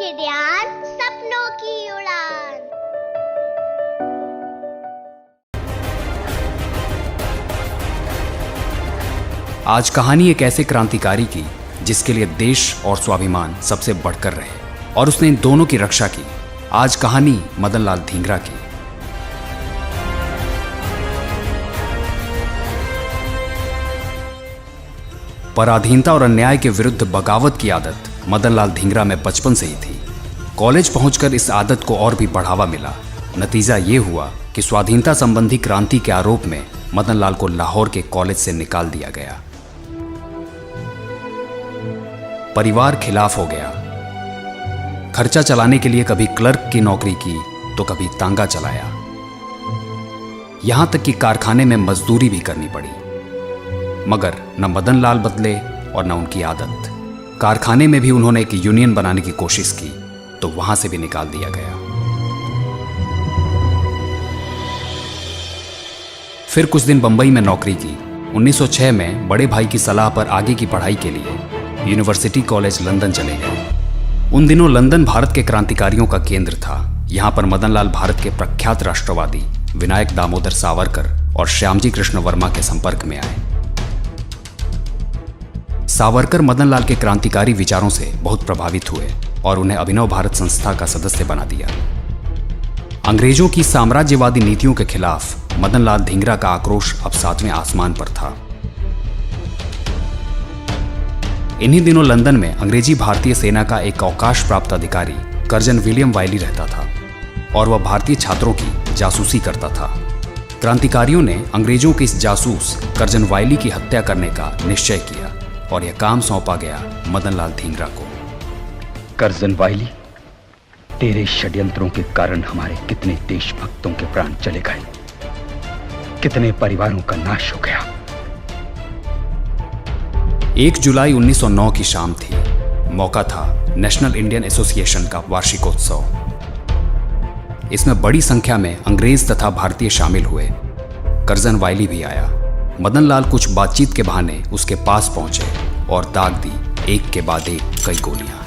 के ध्यान सपनों की उड़ान। आज कहानी एक ऐसे क्रांतिकारी की जिसके लिए देश और स्वाभिमान सबसे बढ़कर रहे और उसने इन दोनों की रक्षा की। आज कहानी मदन लाल धींगरा की। पराधीनता और अन्याय के विरुद्ध बगावत की आदत मदन लाल धींगरा में बचपन से ही थी। कॉलेज पहुंचकर इस आदत को और भी बढ़ावा मिला। नतीजा ये हुआ कि स्वाधीनता संबंधी क्रांति के आरोप में मदन लाल को लाहौर के कॉलेज से निकाल दिया गया। परिवार खिलाफ हो गया। खर्चा चलाने के लिए कभी क्लर्क की नौकरी की तो कभी तांगा चलाया। यहां तक कि कारखाने में मजदूरी भी करनी पड़ी। मगर न मदन लाल बदले और न उनकी आदत। कारखाने में भी उन्होंने एक यूनियन बनाने की कोशिश की तो वहां से भी निकाल दिया गया। फिर कुछ दिन बंबई में नौकरी की। 1906 में बड़े भाई की सलाह पर आगे की पढ़ाई के लिए यूनिवर्सिटी कॉलेज लंदन चले गए। उन दिनों लंदन भारत के क्रांतिकारियों का केंद्र था। यहां पर मदन लाल भारत के प्रख्यात राष्ट्रवादी विनायक दामोदर सावरकर और श्यामजी कृष्ण वर्मा के संपर्क में आए। सावरकर मदन लाल के क्रांतिकारी विचारों से बहुत प्रभावित हुए और उन्हें अभिनव भारत संस्था का सदस्य बना दिया। अंग्रेजों की साम्राज्यवादी नीतियों के खिलाफ मदन लाल धींगरा का आक्रोश अब 7वें आसमान पर था। इन्हीं दिनों लंदन में अंग्रेजी भारतीय सेना का एक अवकाश प्राप्त अधिकारी कर्जन विलियम वाइली रहता था और वह भारतीय छात्रों की जासूसी करता था। क्रांतिकारियों ने अंग्रेजों के इस जासूस कर्जन वाइली की हत्या करने का निश्चय किया और यह काम सौंपा गया मदन लाल धींगरा को। कर्जन वाइली, तेरे षड्यंत्रों के कारण हमारे कितने देशभक्तों के प्राण चले गए, कितने परिवारों का नाश हो गया। 1 जुलाई 1909 की शाम थी। मौका था नेशनल इंडियन एसोसिएशन का वार्षिकोत्सव। इसमें बड़ी संख्या में अंग्रेज तथा भारतीय शामिल हुए। कर्जन वाइली भी आया। मदन लाल कुछ बातचीत के बहाने उसके पास पहुंचे और दाग दी एक के बाद एक कई गोलियां।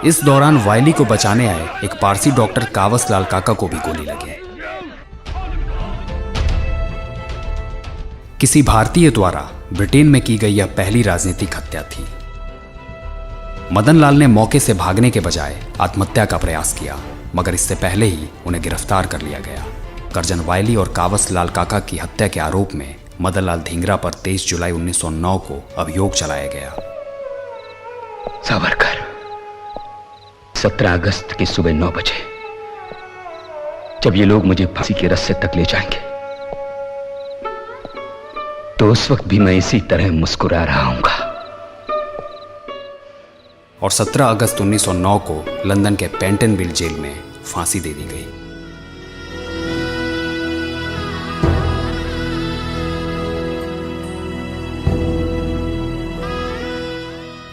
इस दौरान वाइली को बचाने आए एक पारसी डॉक्टर कावस लाल काका को भी गोली लगी। किसी भारतीय द्वारा ब्रिटेन में की गई यह पहली राजनीतिक हत्या थी। मदन लाल ने मौके से भागने के बजाय आत्महत्या का प्रयास किया, मगर इससे पहले ही उन्हें गिरफ्तार कर लिया गया। कर्जन वाइली और कावस लाल काका की हत्या के आरोप में मदन लाल धींगरा पर 23 जुलाई 1909 को अभियोग चलाया गया। सावरकर, 17 अगस्त की सुबह 9 बजे जब ये लोग मुझे फांसी के रस्से तक ले जाएंगे तो उस वक्त भी मैं इसी तरह मुस्कुरा रहा हूंगा। और 17 अगस्त 1909 को लंदन के पेंटनविल जेल में फांसी दे दी गई।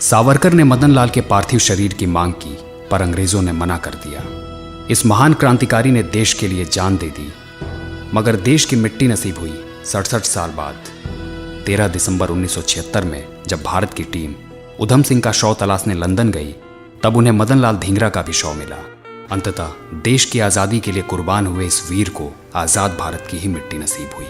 सावरकर ने मदन लाल के पार्थिव शरीर की मांग की, पर अंग्रेजों ने मना कर दिया। इस महान क्रांतिकारी ने देश के लिए जान दे दी, मगर देश की मिट्टी नसीब हुई 67 साल बाद। 13 दिसंबर 1976 में जब भारत की टीम उधम सिंह का शव तलाशने लंदन गई, तब उन्हें मदन लाल धींगरा का भी शव मिला। अंततः देश की आज़ादी के लिए कुर्बान हुए इस वीर को आज़ाद भारत की ही मिट्टी नसीब हुई।